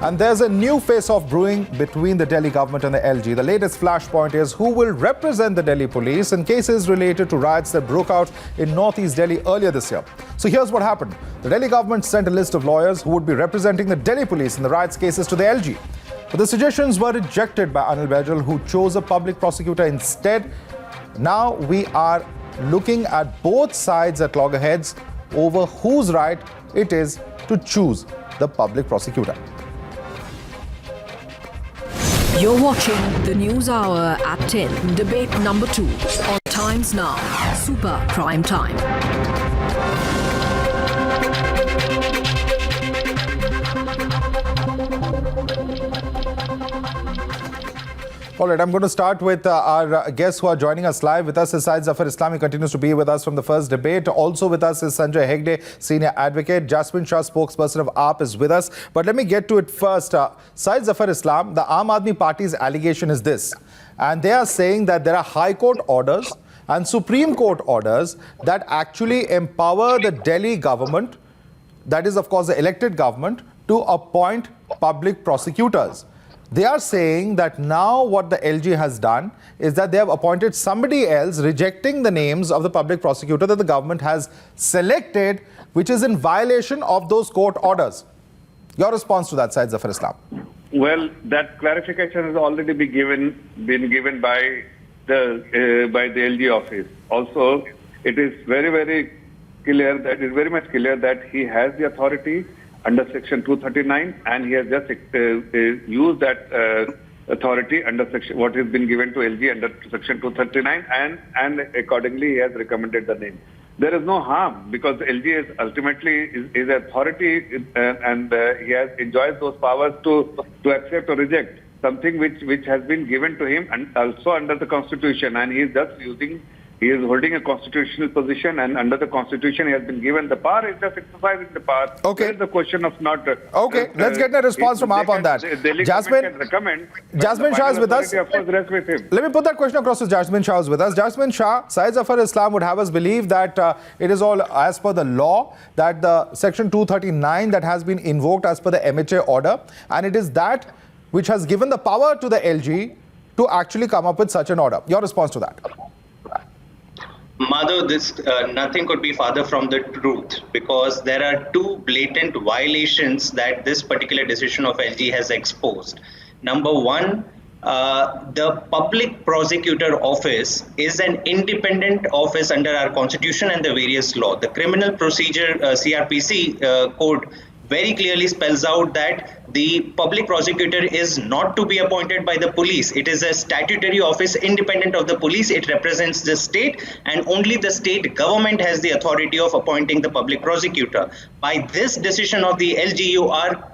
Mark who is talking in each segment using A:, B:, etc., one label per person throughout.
A: And there's a new face-off brewing between the Delhi government and the LG. The latest flashpoint is who will represent the Delhi police in cases related to riots that broke out in northeast Delhi earlier this year. So here's what happened. The Delhi government sent a list of lawyers who would be representing the Delhi police in the riots cases to the LG. But the suggestions were rejected by Anil Baijal, who chose a public prosecutor instead. Now we are looking at both sides at loggerheads over whose right it is to choose the public prosecutor.
B: You're watching the News Hour at 10, debate number 2 on Times Now, Super Prime Time.
A: All right, I'm going to start with our guests who are joining us live. With us is Syed Zafar Islam. He continues to be with us from the first debate. Also with us is Sanjay Hegde, senior advocate. Jasmine Shah, spokesperson of AAP, is with us. But let me get to it first. Syed Zafar Islam, the Aam Aadmi Party's allegation is this. And they are saying that there are High Court orders and Supreme Court orders that actually empower the Delhi government, that is, of course, the elected government, to appoint public prosecutors. They are saying that now what the LG has done is that they have appointed somebody else, rejecting the names of the public prosecutor that the government has selected, which is in violation of those court orders. Your response to that, Syed Zafar Islam?
C: Well, that clarification has already been given by the LG office. Also, it is very much clear that he has the authority under Section 239, and he has just used that authority under section what has been given to LG under Section 239, and accordingly he has recommended the name. There is no harm because LG is ultimately is authority, and he enjoys those powers to accept or reject something which has been given to him, and also under the Constitution, and he is holding a constitutional position, and under the Constitution he has been given the power. He is just exercising the power.
A: Okay.
C: There is the question of not...
A: Okay, let's get a response from AAP on that. Jasmine Shah is with us.
C: Of course, rests with him.
A: Let me put that question across to Jasmine Shah is with us. Jasmine Shah, Syed Zafar Islam would have us believe that it is all as per the law, that the Section 239 that has been invoked as per the MHA order, and it is that which has given the power to the LG to actually come up with such an order. Your response to that?
D: Madhav, nothing could be farther from the truth, because there are two blatant violations that this particular decision of LG has exposed. Number one, the public prosecutor office is an independent office under our constitution and the various law. The criminal procedure CRPC code very clearly spells out that the public prosecutor is not to be appointed by the police. It is a statutory office independent of the police. It represents the state, and only the state government has the authority of appointing the public prosecutor. By this decision of the LG,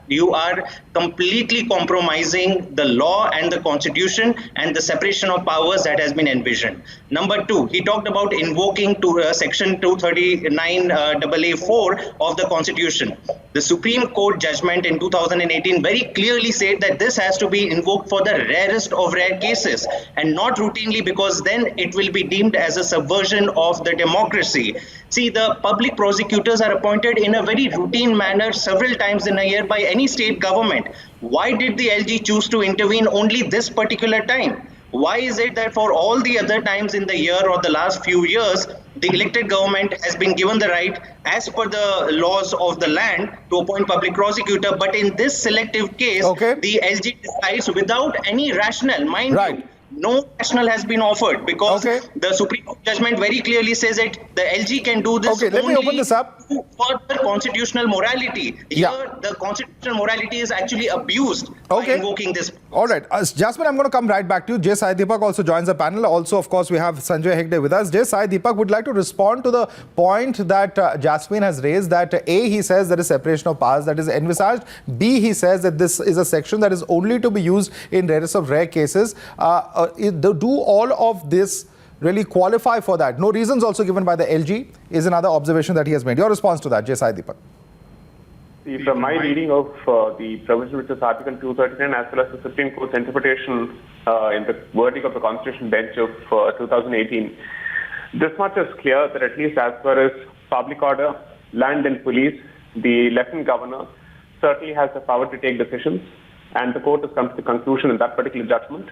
D: you are completely compromising the law and the constitution and the separation of powers that has been envisioned. Number two, he talked about invoking Section 239 AA4 of the Constitution. The Supreme Court judgment in 2018 very clearly said that this has to be invoked for the rarest of rare cases and not routinely, because then it will be deemed as a subversion of the democracy. See, the public prosecutors are appointed in a very routine manner several times in a year by any state government. Why did the LG choose to intervene only this particular time? Why is it that for all the other times in the year or the last few years, the elected government has been given the right, as per the laws of the land, to appoint public prosecutor, but in this selective case, the LG decides without any rationale, mind you, no rationale has been offered, because the Supreme Court judgment very clearly says that the LG can do this
A: let me open this up.
D: For the constitutional morality. Here, the constitutional morality is actually abused by invoking this.
A: All right. Jasmine, I'm going to come right back to you. J. Sai Deepak also joins the panel. Also, of course, we have Sanjay Hegde with us. J. Sai Deepak would like to respond to the point that Jasmine has raised, that A, he says there is separation of powers that is envisaged. B, he says that this is a section that is only to be used in rarest of rare cases. Do all of this really qualify for that? No reasons also given by the LG is another observation that he has made. Your response to that, J. Sai Deepak?
E: See, from my reading of the provision, which is Article 239, as well as the Supreme Court's interpretation in the verdict of the Constitution Bench of 2018, this much is clear that at least as far as public order, land and police, the Lieutenant Governor certainly has the power to take decisions, and the court has come to the conclusion in that particular judgment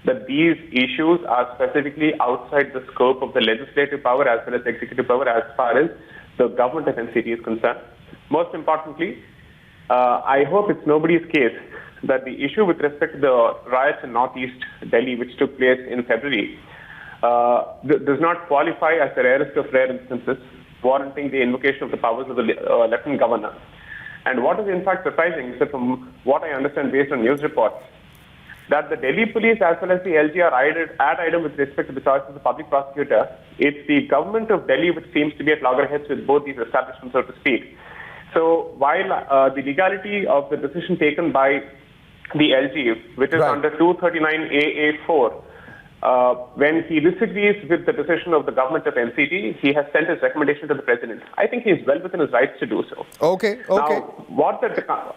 E: that these issues are specifically outside the scope of the legislative power as well as executive power as far as the government of NCT is concerned. Most importantly, I hope it's nobody's case that the issue with respect to the riots in Northeast Delhi, which took place in February, does not qualify as the rarest of rare instances, warranting the invocation of the powers of the Lieutenant Governor. And what is in fact surprising is that from what I understand based on news reports, that the Delhi police as well as the LG are ad idem with respect to the choice of the public prosecutor. It's the government of Delhi which seems to be at loggerheads with both these establishments, so to speak. So while the legality of the decision taken by the LG, which is under 239 AA4, when he disagrees with the decision of the government of NCT, he has sent his recommendation to the president. I think he is well within his rights to do so.
A: Okay.
E: Now,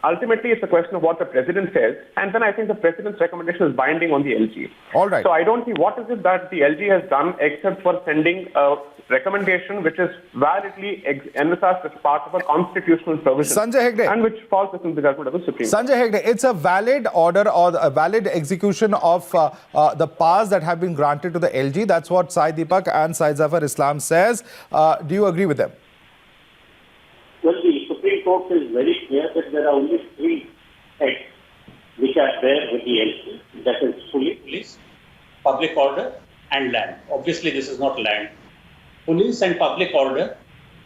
E: ultimately, it's a question of what the president says, and then I think the president's recommendation is binding on the LG.
A: All right.
E: So I don't see what is it that the LG has done except for sending a recommendation which is validly envisaged as part of a constitutional provision,
A: Sanjay Hegde,
E: and which falls within the judgment of the Supreme Court.
A: Sanjay Hegde, it's a valid order or a valid execution of the powers that have been granted to the LG. That's what Sai Deepak and Sai Zafar Islam says. Do you agree with them?
F: Well, the Supreme Court is very clear that there are only three heads which are there with the LG. That is police, public order, and land. Obviously, this is not land. Police and public order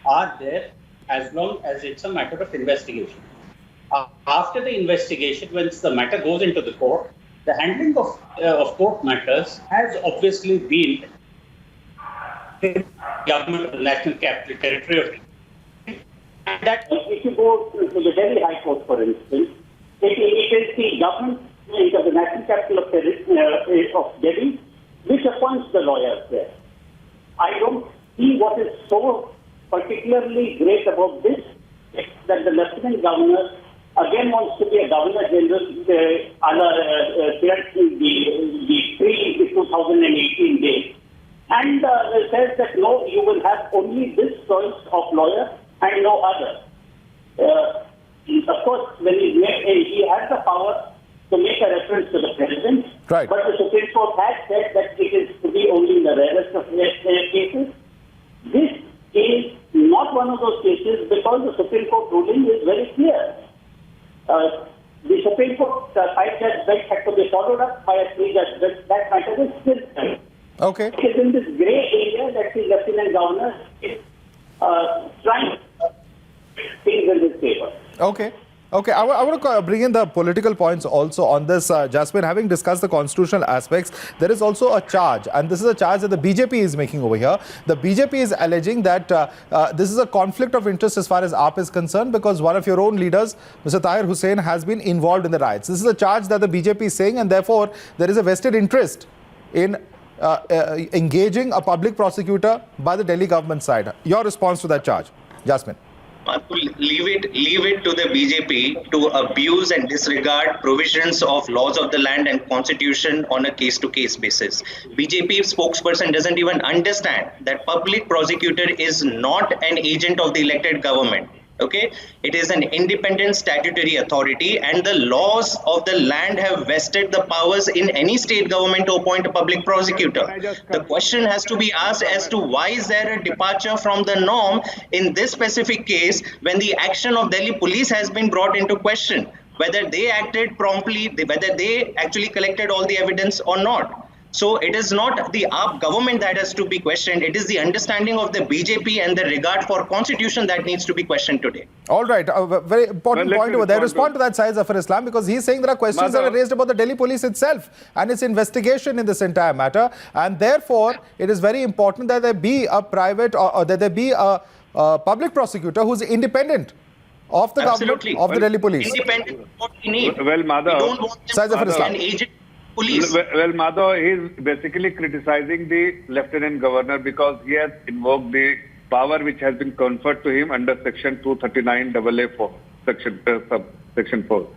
F: are there as long as it's a matter of investigation. After the investigation, once the matter goes into the court, the handling of court matters has obviously been the government of the National Capital Territory. And that if you go to the Delhi High Court, for instance, it is the government of the National Capital of Delhi which appoints the lawyers there. I don't see what is so particularly great about this, that the Lieutenant Governor again wants to be a Governor General the pre-2018 days, and says that no, you will have only this choice of lawyer and no other. Of course, when he has the power to make a reference to the president,
A: right.
F: But the Supreme Court has said that it is to be only in the rarest of cases. This is not one of those cases because the Supreme Court ruling is very clear. The Supreme Court 5-judge bench had to be followed up by a 3-judge bench. That matter is still
A: Okay.
F: It is in this grey area that the Lieutenant Governor is trying things in his favor.
A: Okay. Okay, I want to bring in the political points also on this. Jasmine, having discussed the constitutional aspects, there is also a charge, and this is a charge that the BJP is making over here. The BJP is alleging that this is a conflict of interest as far as AAP is concerned, because one of your own leaders, Mr. Tahir Hussain, has been involved in the riots. This is a charge that the BJP is saying, and therefore there is a vested interest in engaging a public prosecutor by the Delhi government side. Your response to that charge, Jasmine?
D: Leave it to the BJP to abuse and disregard provisions of laws of the land and constitution on a case-to-case basis. BJP spokesperson doesn't even understand that public prosecutor is not an agent of the elected government. Okay, it is an independent statutory authority, and the laws of the land have vested the powers in any state government to appoint a public prosecutor. The question has to be asked as to why is there a departure from the norm in this specific case when the action of Delhi police has been brought into question, whether they acted promptly, whether they actually collected all the evidence or not. So it is not the AAP government that has to be questioned. It is the understanding of the BJP and the regard for constitution that needs to be questioned today.
A: All right. A very important point over there. Respond to that, Sai Zafar Islam, because he's saying there are questions that are raised about the Delhi police itself and its investigation in this entire matter. And therefore, it is very important that there be a private or that there be a public prosecutor who's independent of the government, of the Delhi police.
D: Independent is what we need.
C: Well, Madhav,
D: we don't want
A: Sai Zafar Islam.
D: an agent. Police.
C: Well, Madhav, he is basically criticizing the Lieutenant Governor because he has invoked the power which has been conferred to him under Section 239 AA4, Section 4.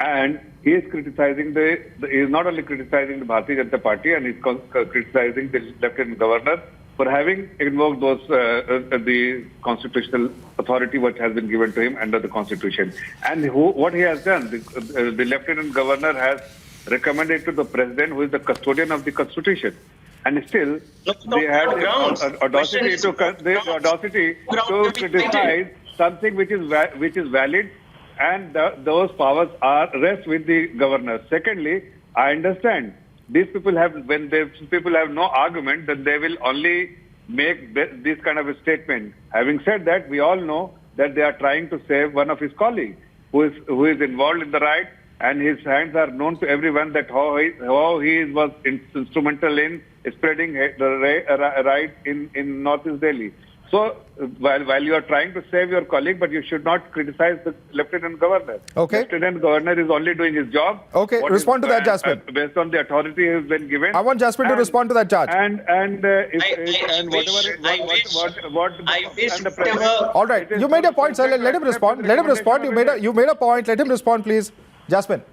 C: And he is criticizing he is not only criticizing the Bharatiya Janata Party, and he is criticizing the Lieutenant Governor for having invoked those the constitutional authority which has been given to him under the constitution. And what he has done, the Lieutenant Governor has recommended to the President, who is the custodian of the constitution. And still, they had audacity to criticize something which is valid, and those powers rest with the governor. Secondly, I understand these people have no argument, then they will only make this kind of a statement. Having said that, we all know that they are trying to save one of his colleagues who is involved in the riot, and his hands are known to everyone that how he was instrumental in spreading the riot in Northeast Delhi. So while you are trying to save your colleague, but you should not criticize the Lieutenant Governor.
A: Okay.
C: Lieutenant Governor is only doing his job.
A: Okay, respond to that, Jasmine.
C: Based on the authority he has been given.
A: I want Jasmine to respond to that, Judge. All right, you made a point, sir. Let him respond. Let him respond. You made a point. Let him respond, please. Jasmine.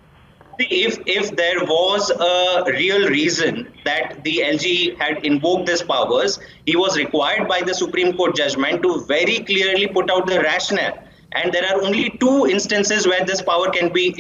D: If there was a real reason that the LG had invoked these powers, he was required by the Supreme Court judgment to very clearly put out the rationale. And there are only two instances where this power can be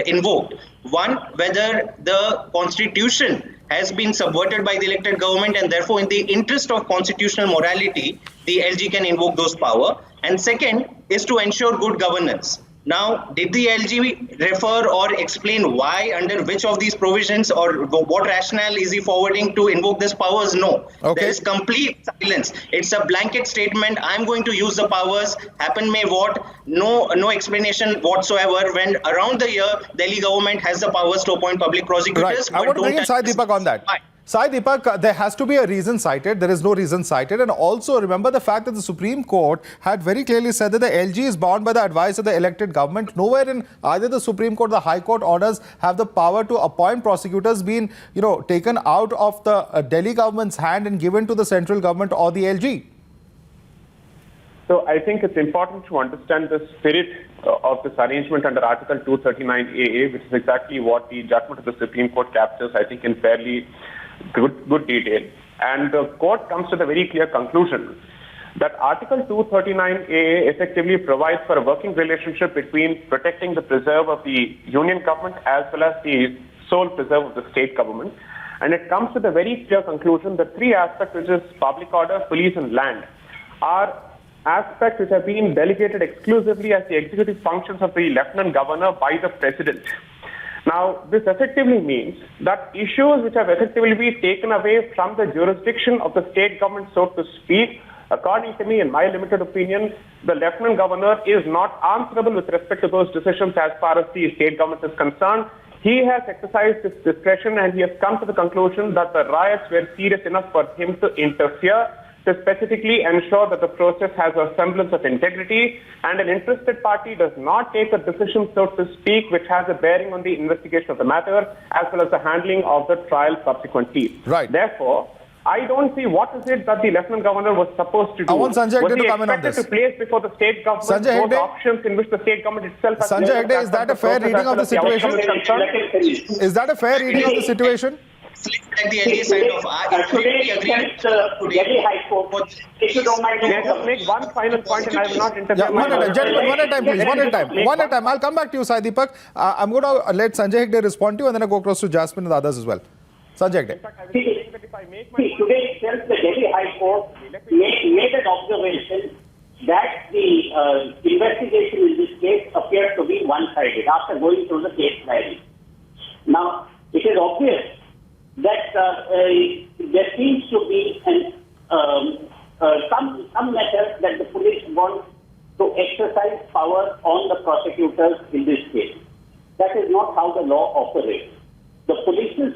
D: invoked. One, whether the constitution has been subverted by the elected government, and therefore in the interest of constitutional morality, the LG can invoke those powers. And second is to ensure good governance. Now, did the LG refer or explain why, under which of these provisions, or what rationale is he forwarding to invoke these powers? No.
A: Okay.
D: There is complete silence. It's a blanket statement. I'm going to use the powers, happen may what. No explanation whatsoever, when around the year, Delhi government has the powers to appoint public prosecutors.
A: Right. I want to bring in Sai Deepak on that. Sai Deepak, there has to be a reason cited. There is no reason cited. And also remember the fact that the Supreme Court had very clearly said that the LG is bound by the advice of the elected government. Nowhere in either the Supreme Court or the High Court orders have the power to appoint prosecutors been, taken out of the Delhi government's hand and given to the central government or the LG.
E: So I think it's important to understand the spirit of this arrangement under Article 239AA, which is exactly what the judgment of the Supreme Court captures, I think, in fairly good detail. And the court comes to the very clear conclusion that Article 239AA effectively provides for a working relationship between protecting the preserve of the union government as well as the sole preserve of the state government. And it comes to the very clear conclusion that three aspects, which is public order, police and land, are aspects which have been delegated exclusively as the executive functions of the Lieutenant Governor by the President. Now, this effectively means that issues which have effectively been taken away from the jurisdiction of the state government, so to speak, according to me, in my limited opinion, the Lieutenant Governor is not answerable with respect to those decisions as far as the state government is concerned. He has exercised his discretion and he has come to the conclusion that the riots were serious enough for him to interfere, to specifically ensure that the process has a semblance of integrity, and an interested party does not take a decision, so to speak, which has a bearing on the investigation of the matter as well as the handling of the trial subsequently.
A: Right.
E: Therefore, I don't see what is it that the Lieutenant Governor was supposed to do.
A: I want Sanjay Hegde to comment on this.
E: Was he expected to place before the state government those options in which the state government itself has...
A: Sanjay Hegde, is that a fair reading of the situation? Is that a fair reading of the situation?
D: At the LG side of
F: Delhi High Court, if you don't mind,
E: may I just make one final point and I will not interfere.
A: Yeah, one at a time, gentlemen, one at a time, please. One at a time. I'll come back to you, Sai Deepak. I'm going to let Sanjay Hegde respond to you, and then I'll go across to Jasmine and others as well. Sanjay Hegde.
F: Today itself, the Delhi High Court made an observation that the investigation in this case appeared to be one-sided after going through the case diary. Now, it is obvious that there seems to be some method that the police want to exercise power on the prosecutors in this case. That is not how the law operates. The police's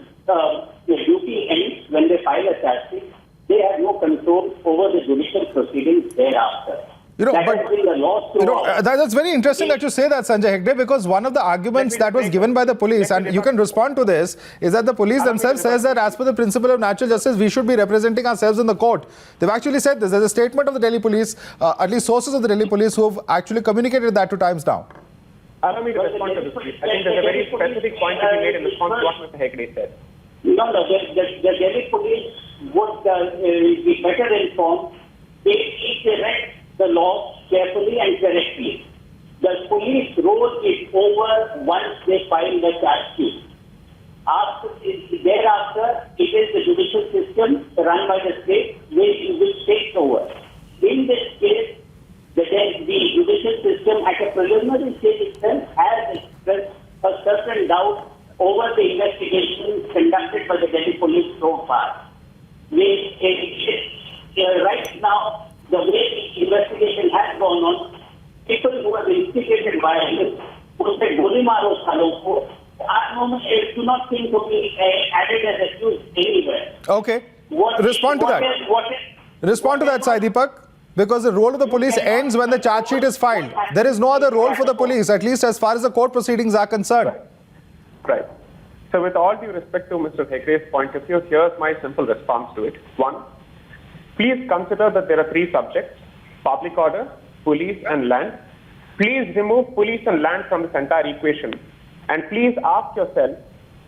F: duty ends when they file a charge sheet. They have no control over the judicial proceedings thereafter.
A: That's very interesting that you say that, Sanjay Hegde, because one of the arguments that was given by the police, and you can respond to this, is that the police themselves says that as per the principle of natural justice, we should be representing ourselves in the court. They've actually said this. There's a statement of the Delhi police, at least sources of the Delhi police, who have actually communicated that to Times Now.
E: Allow me to respond to this, please. I think there's a very specific point to be made in response to what Mr. Hegde said.
F: No, the Delhi police would be better informed if they read the law carefully and correctly. The police role is over once they file the charge sheet. Thereafter, it is the judicial system run by the state which takes over. In this case, the judicial system at a preliminary stage itself has expressed a certain doubt over the investigation conducted by the Delhi police so far. Right now, the way the investigation has gone on, people who have instigated violence, who said "Goli maro salon ko," at moment do not seem to be added as accused anywhere.
A: Okay. Respond to that. Respond to that, Sai Deepak. Because the role of the police ends when the charge sheet is filed. There is no other role for the police, at least as far as the court proceedings are concerned.
E: Right. So with all due respect to Mr. Hegde's point of view, here's my simple response to it. One, please consider that there are three subjects: public order, police and land. Please remove police and land from this entire equation. And please ask yourself,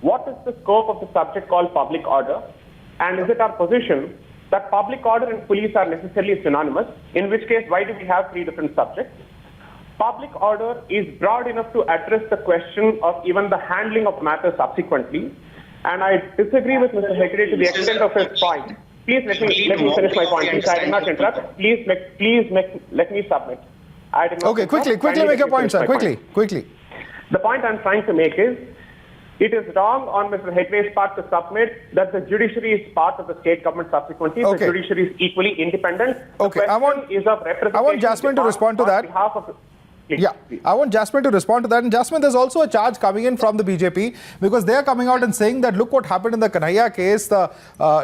E: what is the scope of the subject called public order? And is it our position that public order and police are necessarily synonymous? In which case, why do we have three different subjects? Public order is broad enough to address the question of even the handling of matters subsequently. And I disagree with Mr. Hegde to the extent of his point. Please let me finish my point. Please, I did not interrupt. Please let me submit. I did not
A: okay, quickly make your point, sir. Quickly.
E: The point I'm trying to make is, it is wrong on Mr. Hegde's part to submit that the judiciary is part of the state government subsequently.
A: Okay.
E: The judiciary is equally independent.
A: Okay, I want Jasmine to respond to that.
E: Please.
A: I want Jasmine to respond to that. And Jasmine, there's also a charge coming in from the BJP because they are coming out and saying that look what happened in the Kanhaiya case. The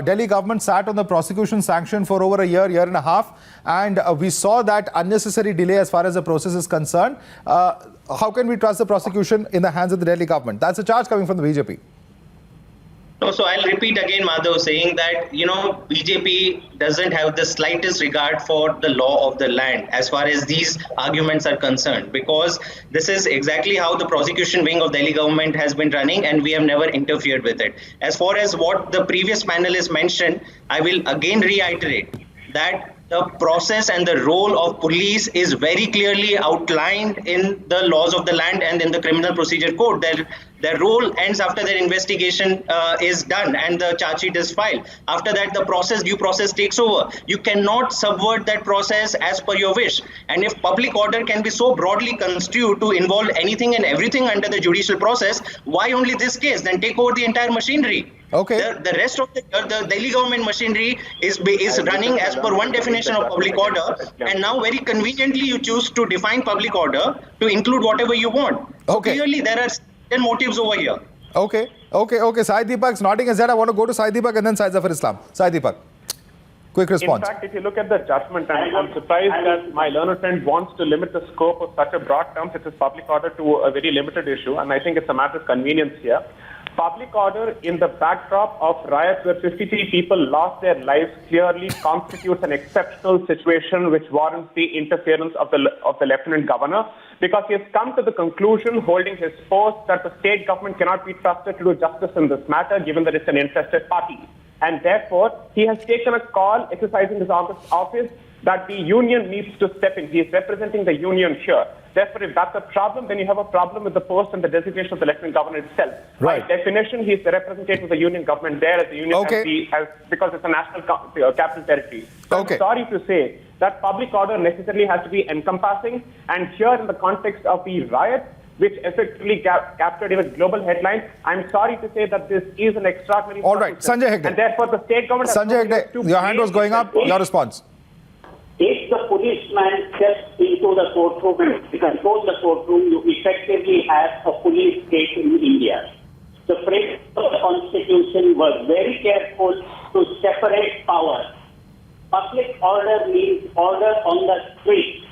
A: Delhi government sat on the prosecution sanction for over a year and a half. And we saw that unnecessary delay as far as the process is concerned. How can we trust the prosecution in the hands of the Delhi government? That's a charge coming from the BJP.
D: No, so I'll repeat again, Madhav, saying that, BJP doesn't have the slightest regard for the law of the land as far as these arguments are concerned, because this is exactly how the prosecution wing of Delhi government has been running, and we have never interfered with it. As far as what the previous panelist mentioned, I will again reiterate that the process and the role of police is very clearly outlined in the laws of the land and in the criminal procedure code. Their role ends after their investigation is done and the charge sheet is filed. After that, the due process takes over. You cannot subvert that process as per your wish. And if public order can be so broadly construed to involve anything and everything under the judicial process, why only this case? Then take over the entire machinery.
A: Okay.
D: The rest of the Delhi government machinery is running as per one definition of public order, and now very conveniently you choose to define public order to include whatever you want.
A: Okay.
D: Clearly there are motives over here.
A: Okay. Sai Deepak's nodding his head. I want to go to Sai Deepak and then Syed Zafar Islam. Sai Deepak, quick response.
E: In fact, if you look at the judgment, I'm surprised that my learned friend wants to limit the scope of such a broad term such as public order to a very limited issue, and I think it's a matter of convenience here. Public order in the backdrop of riots where 53 people lost their lives clearly constitutes an exceptional situation which warrants the interference of the Lieutenant Governor, because he has come to the conclusion, holding his post, that the state government cannot be trusted to do justice in this matter given that it's an interested party. And therefore, he has taken a call, exercising his office, that the union needs to step in. He is representing the union here. Therefore, if that's a problem, then you have a problem with the post and the designation of the Lieutenant Governor itself.
A: Right.
E: By definition, he is the representative of the union government there, as the union because it's a national capital territory. So I'm sorry to say that public order necessarily has to be encompassing, and here in the context of the riot, which effectively captured even global headlines, I'm sorry to say that this is an extraordinary
A: All right, Sanjay Hegde.
E: And therefore, the state government...
A: Sanjay Hegde, your hand was going up. Your response.
F: If the policeman steps into the courtroom and controls the courtroom, you effectively have a police state in India. The framers of the Constitution were very careful to separate powers. Public order means order on the street,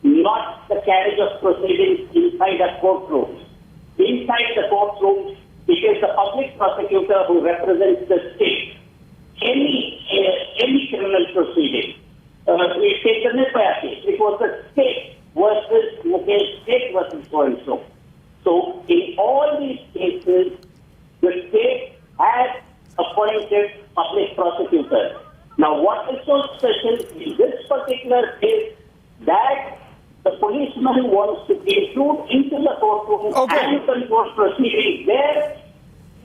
F: not the carriage of proceedings inside a courtroom. Inside the courtroom, it is the public prosecutor who represents the state. Any criminal proceeding. It was the state versus Mukesh, state versus so-and-so. So in all these cases, the state has appointed public prosecutor. Now, what is so special in this particular case that the policeman wants to intrude into the courtroom and control proceedings there?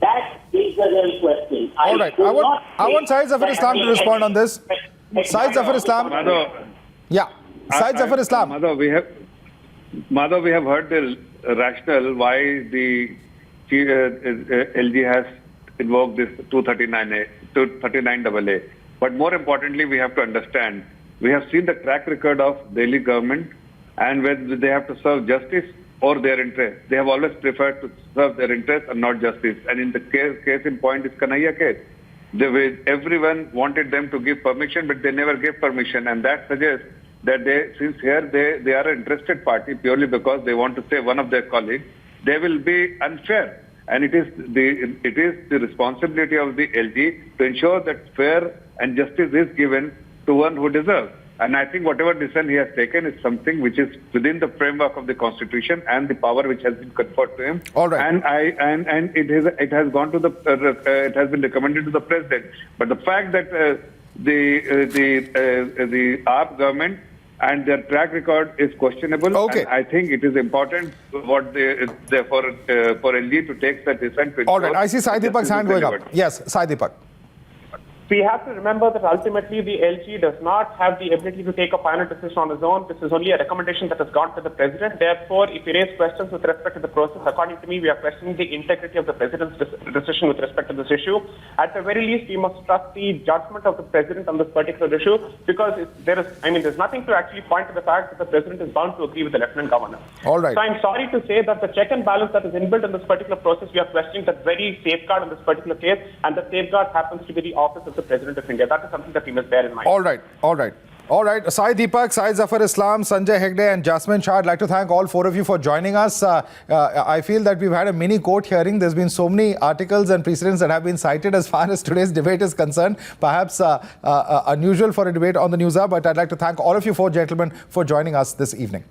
F: That is the real question.
A: All right. I want Syed Zafar Islam to respond on this. Syed Zafar Islam. Yeah. Syed Zafar Islam.
C: Madhav, we have heard the rationale why the LG has invoked this 239AA. But more importantly, we have to understand, we have seen the track record of Delhi government, and when they have to serve justice or their interest, they have always preferred to serve their interest and not justice. And in the case in point is Kanhaiya case. Everyone wanted them to give permission, but they never gave permission, and that suggests that since here they are an interested party purely because they want to save one of their colleagues, they will be unfair. And it is the responsibility of the LG to ensure that fair and justice is given to one who deserves. And I think whatever decision he has taken is something which is within the framework of the Constitution and the power which has been conferred to him.
A: All right.
C: And it has gone to it has been recommended to the president. But the fact that the AAP government and their track record is questionable.
A: Okay.
C: And I think it is important for LG to take that decision.
A: All right. I see Sai Deepak's hand going up. Yes, Sai Deepak.
E: We have to remember that ultimately the LG does not have the ability to take a final decision on its own. This is only a recommendation that has gone to the president. Therefore, if you raise questions with respect to the process, according to me, we are questioning the integrity of the president's decision with respect to this issue. At the very least, we must trust the judgment of the president on this particular issue, because there's nothing to actually point to the fact that the president is bound to agree with the lieutenant governor.
A: All right.
E: So I'm sorry to say that the check and balance that is inbuilt in this particular process, we are questioning that very safeguard in this particular case, and the safeguard happens to be the office of the President of India. That is something that we must bear in mind.
A: All right. Sai Deepak, Syed Zafar Islam, Sanjay Hegde and Jasmine Shah, I'd like to thank all four of you for joining us. I feel that we've had a mini court hearing. There's been so many articles and precedents that have been cited as far as today's debate is concerned. Perhaps unusual for a debate on the News Hour, but I'd like to thank all of you four gentlemen for joining us this evening.